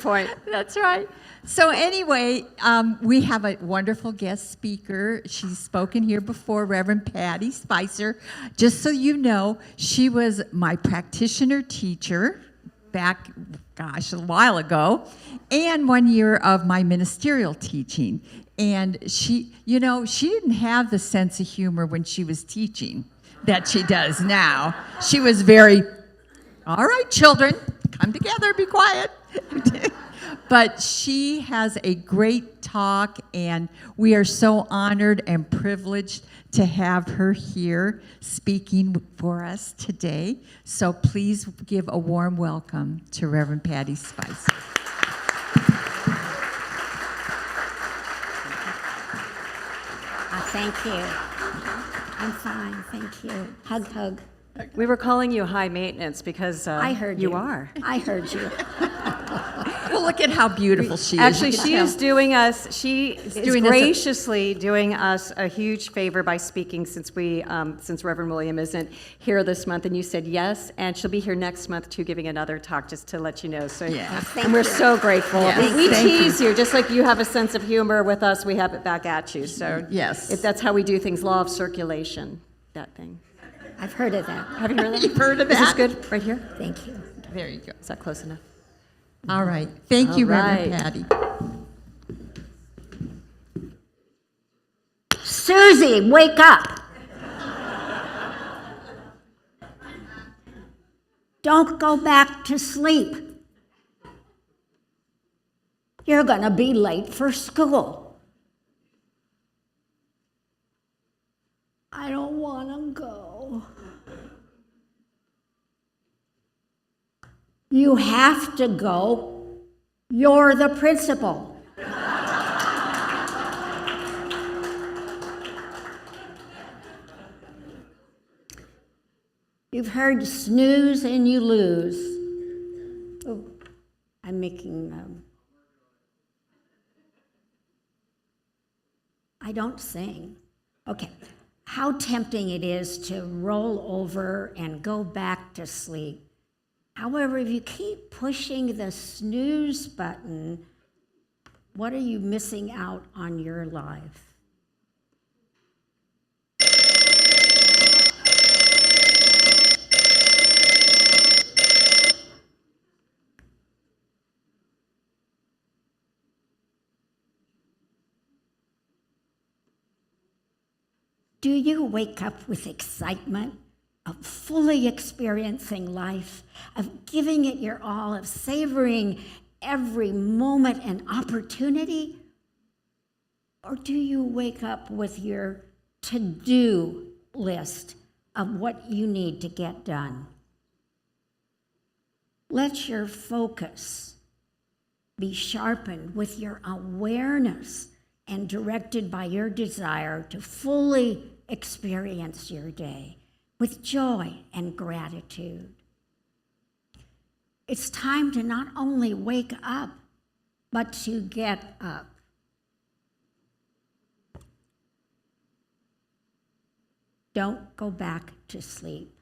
point. That's right. So anyway, we have a wonderful guest speaker. She's spoken here before, Reverend Patty Spicer. Just so you know, she was my practitioner teacher back, gosh, a while ago, and 1 year of my ministerial teaching. And she, you know, she didn't have the sense of humor when she was teaching that she does now. She was very, all right, children, come together, be quiet. But she has a great talk, and we are so honored and privileged to have her here speaking for us today. So please give a warm welcome to Reverend Patty Spicer. Thank you. I'm fine, thank you. Hug, hug. We were calling you high maintenance because I heard you. You are. I heard you. Well, look at how beautiful she is. Actually, You can she tell. is doing us. She is doing us a- graciously doing us a huge favor by speaking since Reverend William isn't here this month, and you said yes, and she'll be here next month too, giving another talk just to let you know. So, Yeah. Thank and we're you. so grateful. Yes, We thank tease you just like you have a sense of humor with us. We have it back at you. So Yes. if that's how we do things. Law of circulation, that thing. I've heard of that. Have you heard of that? You've heard of Is this that? good right here? Thank you. There you go. Is that close enough? All right. Thank you, All Reverend right. Patty. Susie, wake up. Don't go back to sleep. You're going to be late for school. I don't want to go. You have to go. You're the principal. You've heard snooze and you lose. Oh, I'm making, I don't sing. Okay. How tempting it is to roll over and go back to sleep. However, if you keep pushing the snooze button, what are you missing out on your life? Do you wake up with excitement of fully experiencing life, of giving it your all, of savoring every moment and opportunity? Or do you wake up with your to-do list of what you need to get done? Let your focus be sharpened with your awareness and directed by your desire to fully experience your day with joy and gratitude. It's time to not only wake up, but to get up. Don't go back to sleep.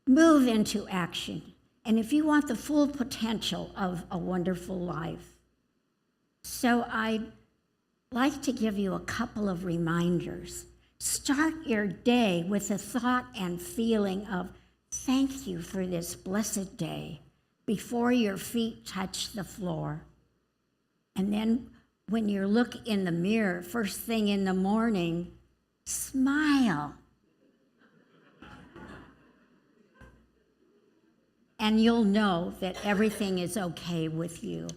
Move into action. And if you want the full potential of a wonderful life. So I'd like to give you a couple of reminders. Start your day with a thought and feeling of thank you for this blessed day before your feet touch the floor. And then when you look in the mirror first thing in the morning, smile. And you'll know that everything is okay with you.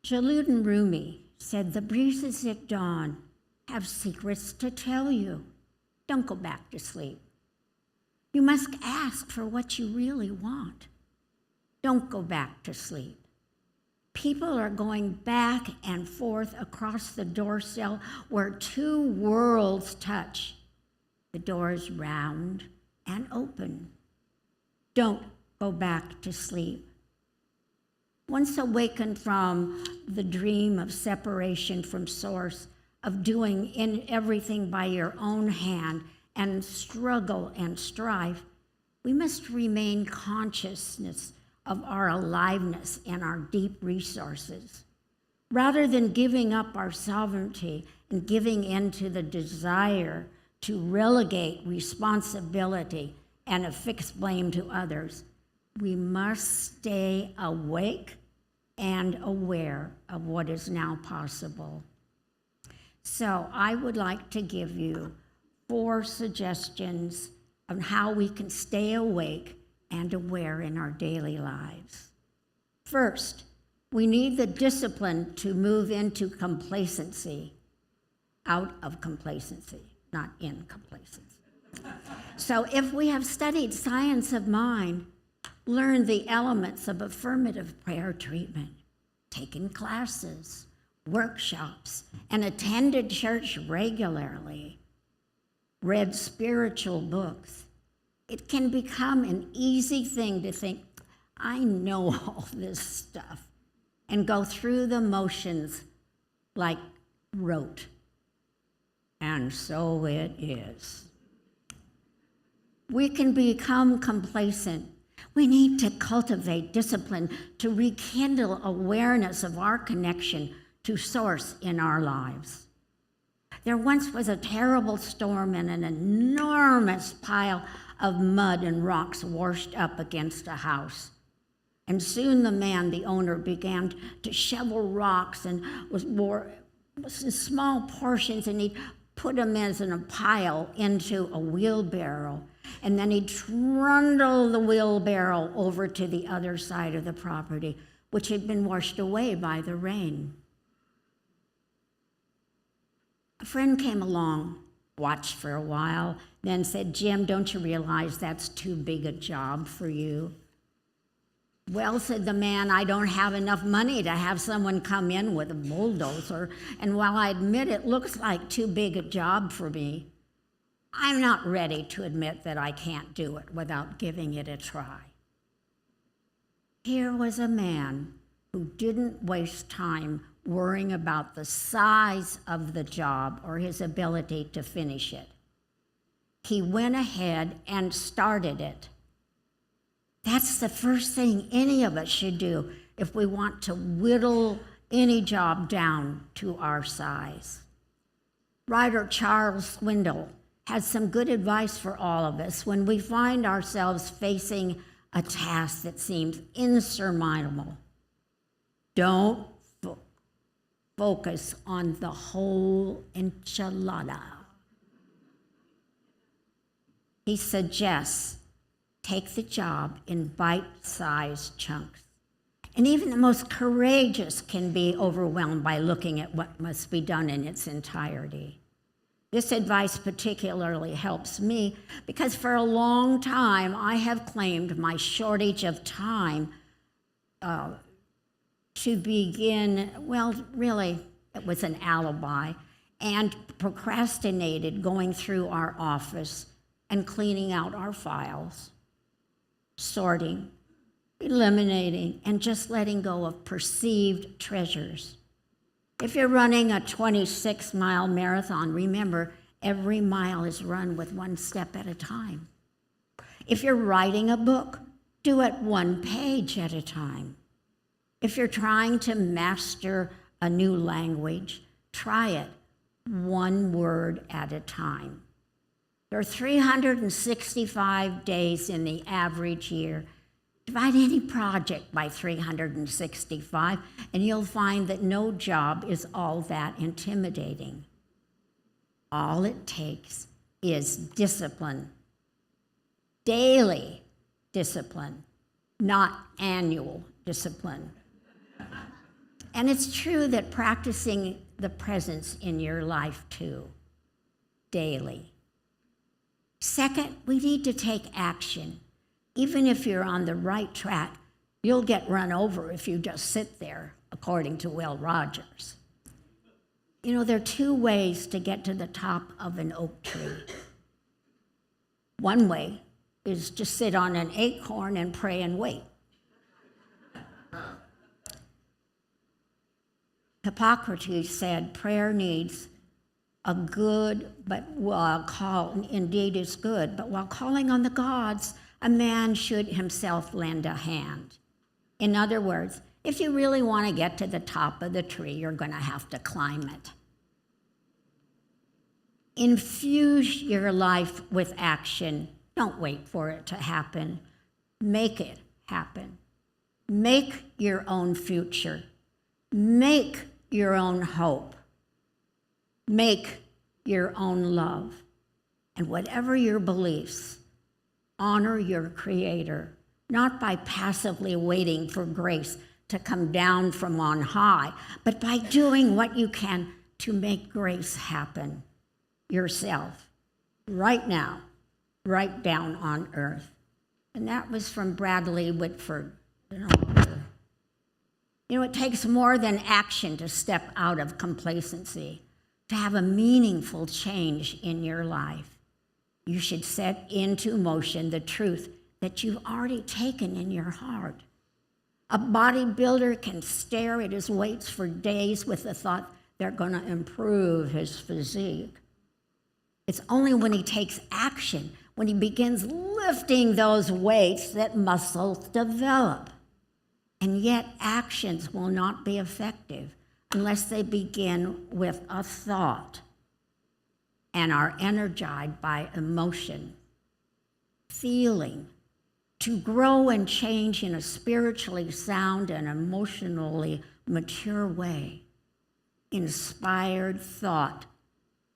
Jaludin Rumi said, "The breezes at dawn have secrets to tell you. Don't go back to sleep. You must ask for what you really want. Don't go back to sleep." People are going back and forth across the door sill where two worlds touch. The door is round and open. Don't go back to sleep. Once awakened from the dream of separation from Source, of doing everything by your own hand and struggle and strife, We must remain consciousness of our aliveness and our deep resources. Rather than giving up our sovereignty and giving in to the desire to relegate responsibility and affix blame to others, we must stay awake and aware of what is now possible. So I would like to give you 4 suggestions on how we can stay awake and aware in our daily lives. First, we need the discipline to move into complacency, out of complacency, not in complacency. So if we have studied science of mind, learned the elements of affirmative prayer treatment, taken classes, workshops, and attended church regularly, read spiritual books, it can become an easy thing to think, I know all this stuff, and go through the motions like rote. And so it is. We can become complacent. We need to cultivate discipline to rekindle awareness of our connection to Source in our lives. There once was a terrible storm and an enormous pile of mud and rocks washed up against a house. And soon the man, the owner, began to shovel rocks and was in small portions, and he'd put them as in a pile into a wheelbarrow. And then he'd trundle the wheelbarrow over to the other side of the property, which had been washed away by the rain. A friend came along, watched for a while, then said, Jim, don't you realize that's too big a job for you? Well, said the man, I don't have enough money to have someone come in with a bulldozer, and while I admit it looks like too big a job for me, I'm not ready to admit that I can't do it without giving it a try. Here was a man who didn't waste time worrying about the size of the job or his ability to finish it. He went ahead and started it. That's the first thing any of us should do if we want to whittle any job down to our size. Writer Charles Swindoll has some good advice for all of us when we find ourselves facing a task that seems insurmountable. Don't focus on the whole enchilada. He suggests take the job in bite-sized chunks. And even the most courageous can be overwhelmed by looking at what must be done in its entirety. This advice particularly helps me because for a long time I have claimed my shortage of time to begin, well, really, it was an alibi, and procrastinated going through our office and cleaning out our files, sorting, eliminating, and just letting go of perceived treasures. If you're running a 26-mile marathon, remember, every mile is run with 1 step at a time. If you're writing a book, do it 1 page at a time. If you're trying to master a new language, try it 1 word at a time. There are 365 days in the average year. Divide any project by 365, and you'll find that no job is all that intimidating. All it takes is discipline, daily discipline, not annual discipline. And it's true that practicing the presence in your life too, daily. Second, we need to take action. Even if you're on the right track, you'll get run over if you just sit there, according to Will Rogers. You know, there are 2 ways to get to the top of an oak tree. One way is to sit on an acorn and pray and wait. Hippocrates said prayer needs a good, but while call indeed is good, but while calling on the gods, a man should himself lend a hand. In other words, if you really want to get to the top of the tree, you're going to have to climb it. Infuse your life with action. Don't wait for it to happen. Make it happen. Make your own future. Make your own hope. Make your own love. And whatever your beliefs, honor your Creator, not by passively waiting for grace to come down from on high, but by doing what you can to make grace happen yourself, right now, right down on earth. And that was from Bradley Whitford. It takes more than action to step out of complacency, to have a meaningful change in your life. You should set into motion the truth that you've already taken in your heart. A bodybuilder can stare at his weights for days with the thought they're going to improve his physique. It's only when he takes action, when he begins lifting those weights, that muscles develop. And yet actions will not be effective unless they begin with a thought and are energized by emotion, feeling. To grow and change in a spiritually sound and emotionally mature way. Inspired thought,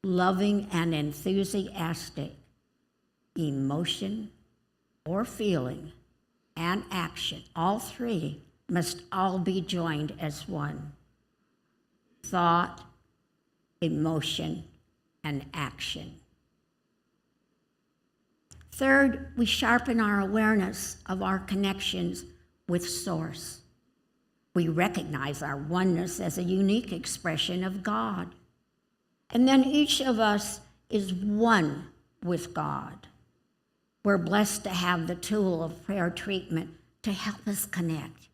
loving and enthusiastic, emotion or feeling, and action, all three must all be joined as one. Thought, emotion, and action. Third, we sharpen our awareness of our connections with Source. We recognize our oneness as a unique expression of God. And then each of us is one with God. We're blessed to have the tool of prayer treatment to help us connect.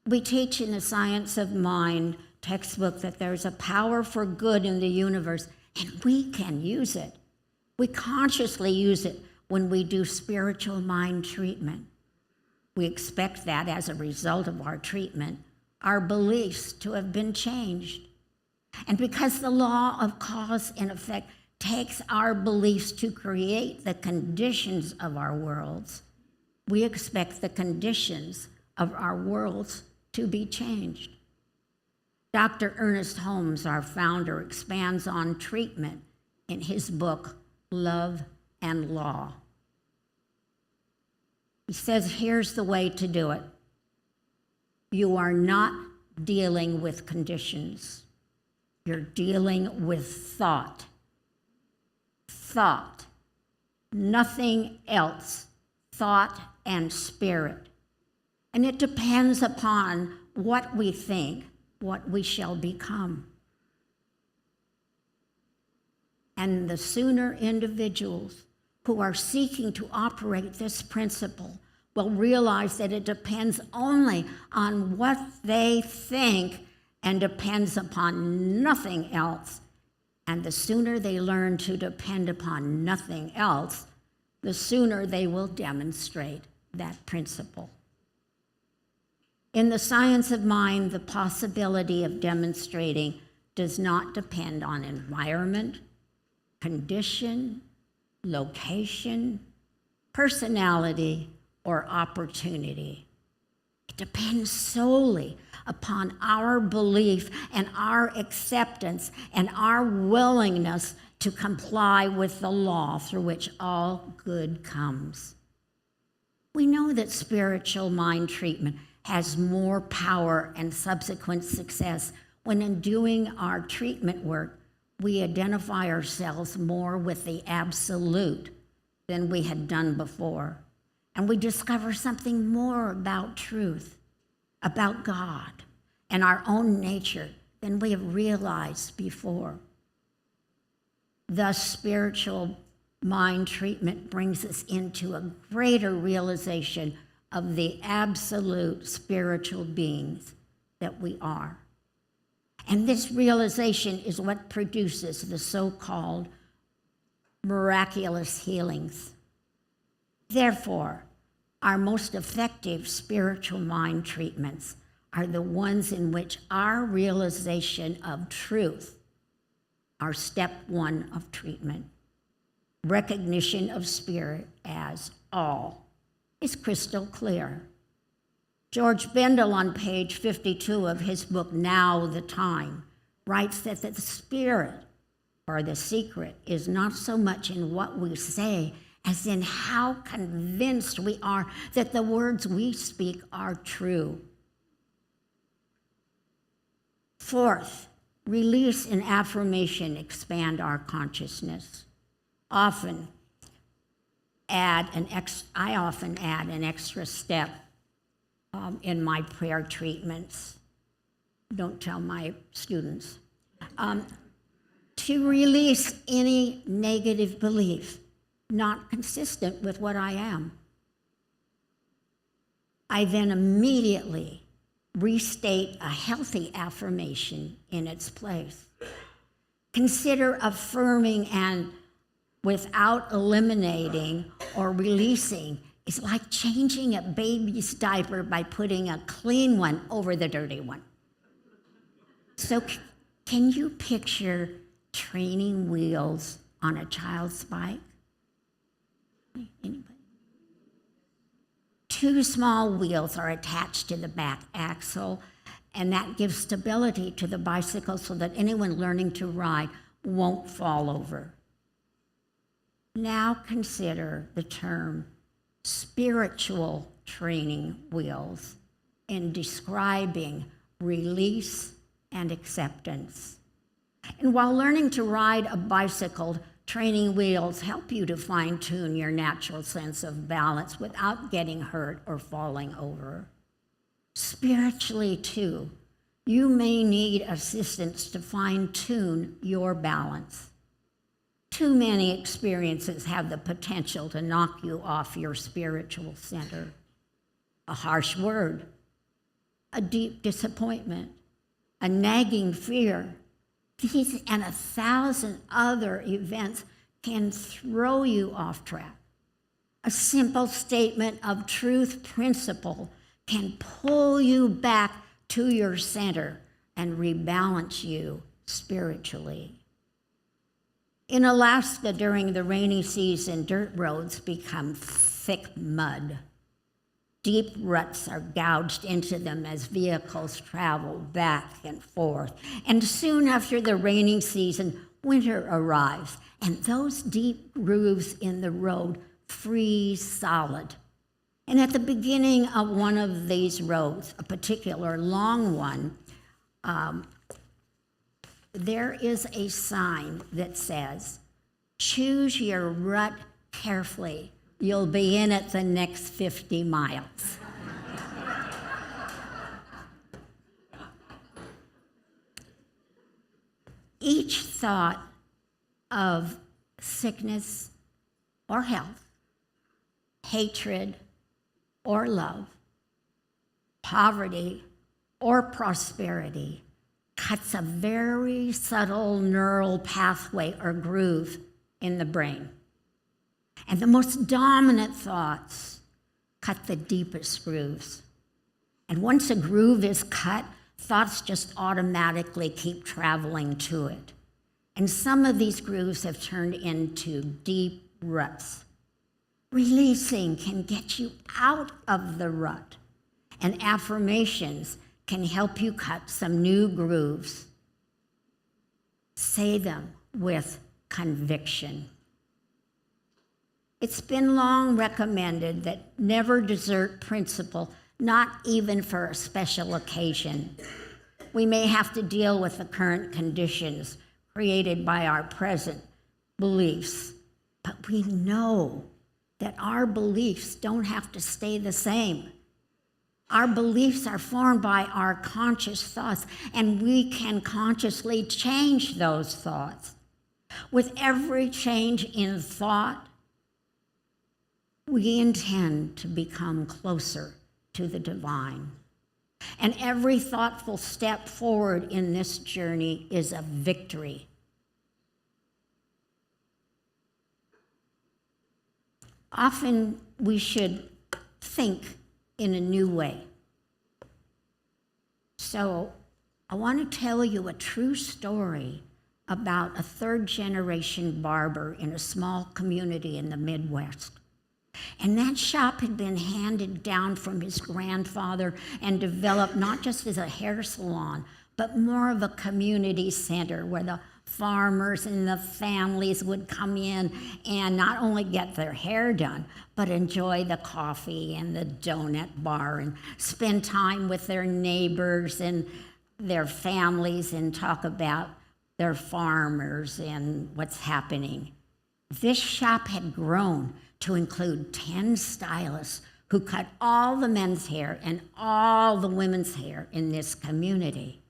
We teach in the Science of Mind textbook that there's a power for good in the universe, and we can use it. We consciously use it when we do spiritual mind treatment. We expect that as a result of our treatment, our beliefs to have been changed. And because the law of cause and effect takes our beliefs to create the conditions of our worlds, we expect the conditions of our worlds to be changed. Dr. Ernest Holmes, our founder, expands on treatment in his book, Love and Law. He says, here's the way to do it. You are not dealing with conditions. You're dealing with thought. Thought. Nothing else. Thought and spirit. And it depends upon what we think, what we shall become. And the sooner individuals who are seeking to operate this principle will realize that it depends only on what they think and depends upon nothing else. And the sooner they learn to depend upon nothing else, the sooner they will demonstrate that principle. In the Science of Mind, the possibility of demonstrating does not depend on environment, condition, location, personality, or opportunity. It depends solely upon our belief and our acceptance and our willingness to comply with the law through which all good comes. We know that spiritual mind treatment has more power and subsequent success when in doing our treatment work, we identify ourselves more with the absolute than we had done before. And we discover something more about truth, about God, and our own nature than we have realized before. Thus, spiritual mind treatment brings us into a greater realization of the absolute spiritual beings that we are. And this realization is what produces the so-called miraculous healings. Therefore, our most effective spiritual mind treatments are the ones in which our realization of truth, our step one of treatment, recognition of spirit as all, is crystal clear. George Bendel, on page 52 of his book, Now the Time, writes that the spirit, or the secret, is not so much in what we say as in how convinced we are that the words we speak are true. Fourth, release and affirmation expand our consciousness. I often add an extra step in my prayer treatments. Don't tell my students. To release any negative belief not consistent with what I am. I then immediately restate a healthy affirmation in its place. Consider affirming and without eliminating or releasing is like changing a baby's diaper by putting a clean one over the dirty one. So can you picture training wheels on a child's bike? Anybody? Two small wheels are attached to the back axle, and that gives stability to the bicycle so that anyone learning to ride won't fall over. Now consider the term spiritual training wheels in describing release and acceptance. And while learning to ride a bicycle, training wheels help you to fine-tune your natural sense of balance without getting hurt or falling over. Spiritually, too, you may need assistance to fine-tune your balance. Too many experiences have the potential to knock you off your spiritual center. A harsh word, a deep disappointment, a nagging fear, these and 1,000 other events can throw you off track. A simple statement of truth principle can pull you back to your center and rebalance you spiritually. In Alaska during the rainy season, dirt roads become thick mud. Deep ruts are gouged into them as vehicles travel back and forth. And soon after the rainy season, winter arrives, and those deep grooves in the road freeze solid. And at the beginning of one of these roads, a particular long one, there is a sign that says, "Choose your rut carefully. You'll be in it the next 50 miles. Each thought of sickness or health, hatred or love, poverty or prosperity cuts a very subtle neural pathway or groove in the brain. And the most dominant thoughts cut the deepest grooves. And once a groove is cut, thoughts just automatically keep traveling to it. And some of these grooves have turned into deep ruts. Releasing can get you out of the rut, and affirmations can help you cut some new grooves. Say them with conviction. It's been long recommended that never desert principle, not even for a special occasion. We may have to deal with the current conditions created by our present beliefs, but we know that our beliefs don't have to stay the same. Our beliefs are formed by our conscious thoughts, and we can consciously change those thoughts. With every change in thought, we intend to become closer to the divine. And every thoughtful step forward in this journey is a victory. Often we should think in a new way. So I want to tell you a true story about a third-generation barber in a small community in the Midwest. And that shop had been handed down from his grandfather and developed not just as a hair salon, but more of a community center where the farmers and the families would come in and not only get their hair done, but enjoy the coffee and the donut bar and spend time with their neighbors and their families and talk about their farmers and what's happening. This shop had grown to include 10 stylists who cut all the men's hair and all the women's hair in this community.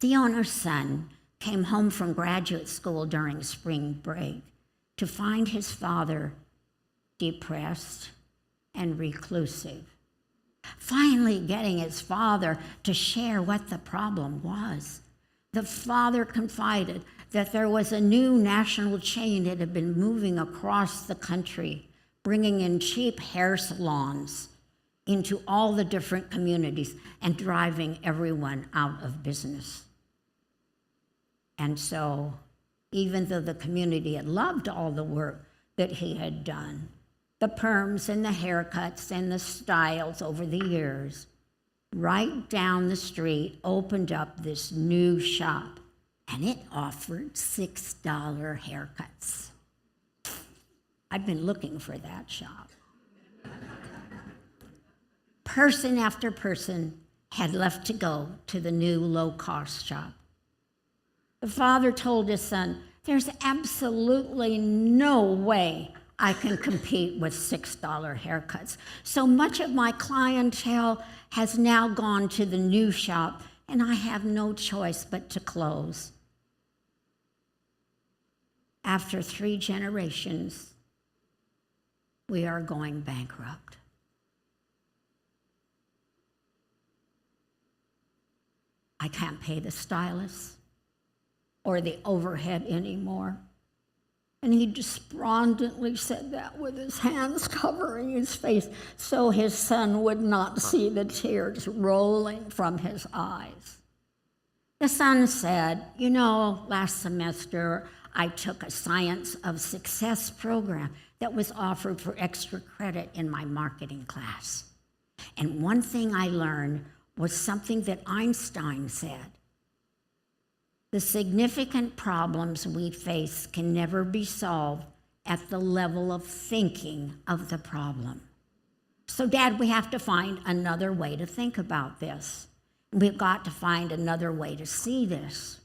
The owner's son came home from graduate school during spring break to find his father depressed and reclusive. Finally getting his father to share what the problem was. The father confided that there was a new national chain that had been moving across the country, bringing in cheap hair salons into all the different communities and driving everyone out of business. And so, even though the community had loved all the work that he had done, the perms and the haircuts and the styles over the years, right down the street opened up this new shop, and it offered $6 haircuts. I've been looking for that shop. Person after person had left to go to the new low-cost shop. The father told his son, "There's absolutely no way I can compete with $6 haircuts. So much of my clientele has now gone to the new shop, and I have no choice but to close." After 3 generations, we are going bankrupt. I can't pay the stylists or the overhead anymore. And he despondently said that with his hands covering his face so his son would not see the tears rolling from his eyes. The son said, "You know, last semester I took a Science of Success program that was offered for extra credit in my marketing class. And one thing I learned was something that Einstein said. The significant problems we face can never be solved at the level of thinking of the problem. So, Dad, we have to find another way to think about this. We've got to find another way to see this.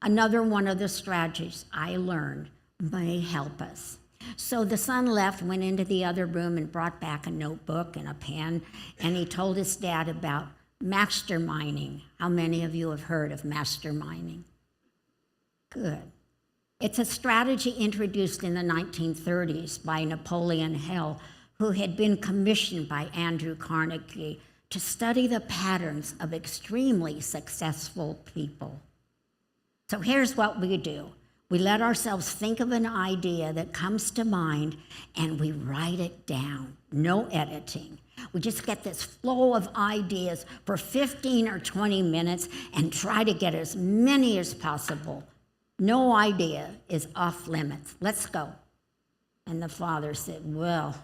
Another one of the strategies I learned may help us." So the son left, went into the other room, and brought back a notebook and a pen, and he told his dad about masterminding. How many of you have heard of masterminding? Good. It's a strategy introduced in the 1930s by Napoleon Hill, who had been commissioned by Andrew Carnegie to study the patterns of extremely successful people. So here's what we do. We let ourselves think of an idea that comes to mind, and we write it down. No editing. We just get this flow of ideas for 15 or 20 minutes and try to get as many as possible. No idea is off limits. Let's go. And the father said, "Well,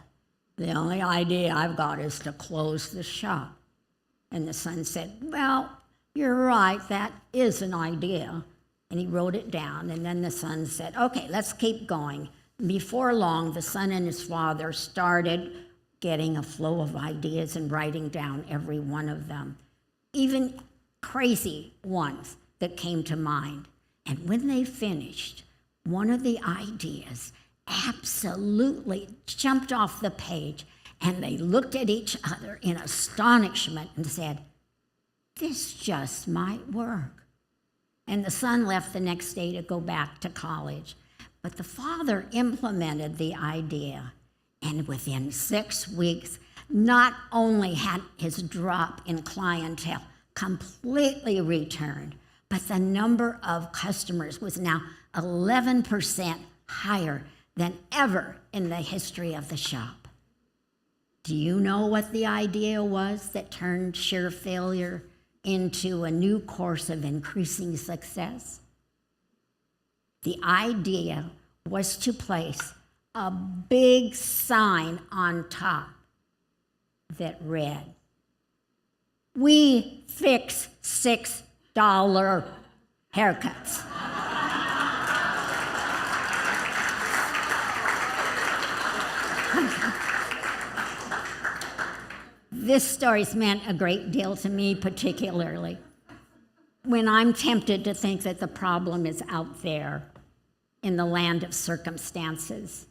the only idea I've got is to close the shop." And the son said, "Well, you're right, that is an idea." And he wrote it down, and then the son said, "Okay, let's keep going." Before long, the son and his father started getting a flow of ideas and writing down every one of them, even crazy ones that came to mind. And when they finished, one of the ideas absolutely jumped off the page, and they looked at each other in astonishment and said, "This just might work." And the son left the next day to go back to college. But the father implemented the idea, and within 6 weeks, not only had his drop in clientele completely returned, but the number of customers was now 11% higher than ever in the history of the shop. Do you know what the idea was that turned sheer failure into a new course of increasing success? The idea was to place a big sign on top that read, "We fix $6 haircuts." This story's meant a great deal to me, particularly when I'm tempted to think that the problem is out there in the land of circumstances.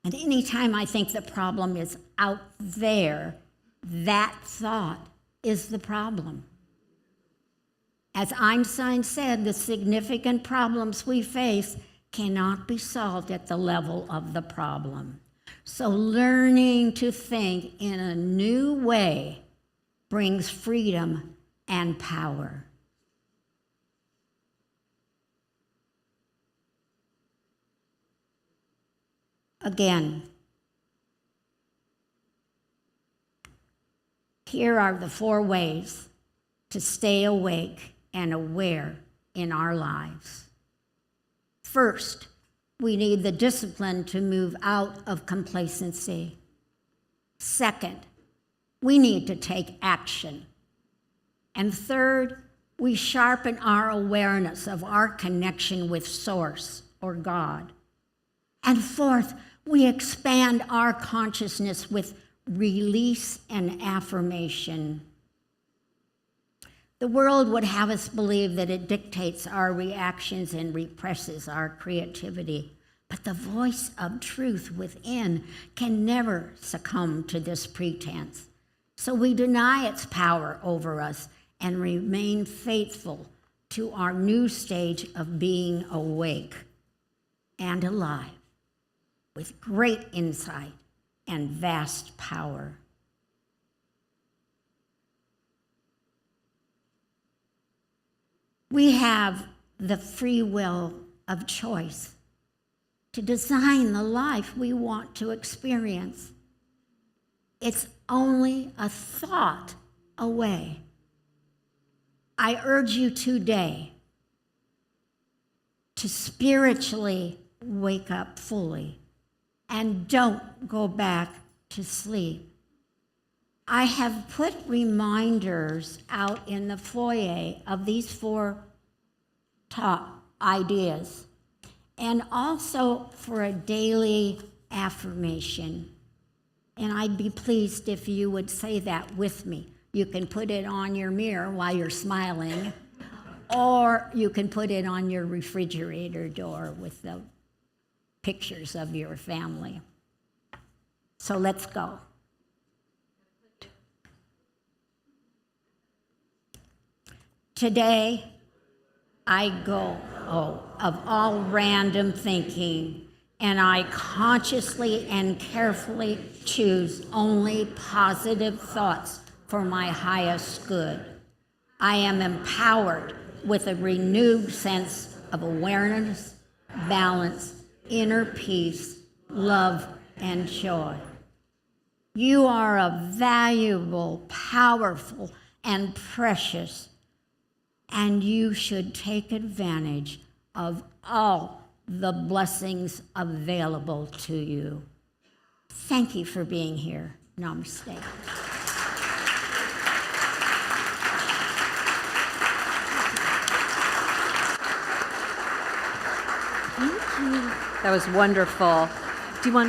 And anytime I think the problem is out there, that thought is the problem. As Einstein said, the significant problems we face cannot be solved at the level of the problem. So learning to think in a new way brings freedom and power. Again, here are the 4 ways to stay awake and aware in our lives. First, we need the discipline to move out of complacency. Second, we need to take action. And third, we sharpen our awareness of our connection with Source or God. And fourth, we expand our consciousness with release and affirmation. The world would have us believe that it dictates our reactions and represses our creativity. But the voice of truth within can never succumb to this pretense. So we deny its power over us and remain faithful to our new stage of being awake and alive with great insight and vast power. We have the free will of choice to design the life we want to experience. It's only a thought away. I urge you today to spiritually wake up fully and don't go back to sleep. I have put reminders out in the foyer of these 4 top ideas, and also for a daily affirmation. And I'd be pleased if you would say that with me. You can put it on your mirror while you're smiling, or you can put it on your refrigerator door with the pictures of your family. So let's go. Today, I go of all random thinking, and I consciously and carefully choose only positive thoughts for my highest good. I am empowered with a renewed sense of awareness, balance, inner peace, love, and joy. You are a valuable, powerful, and precious, and you should take advantage of all the blessings available to you. Thank you for being here. Namaste. That was wonderful. Do you want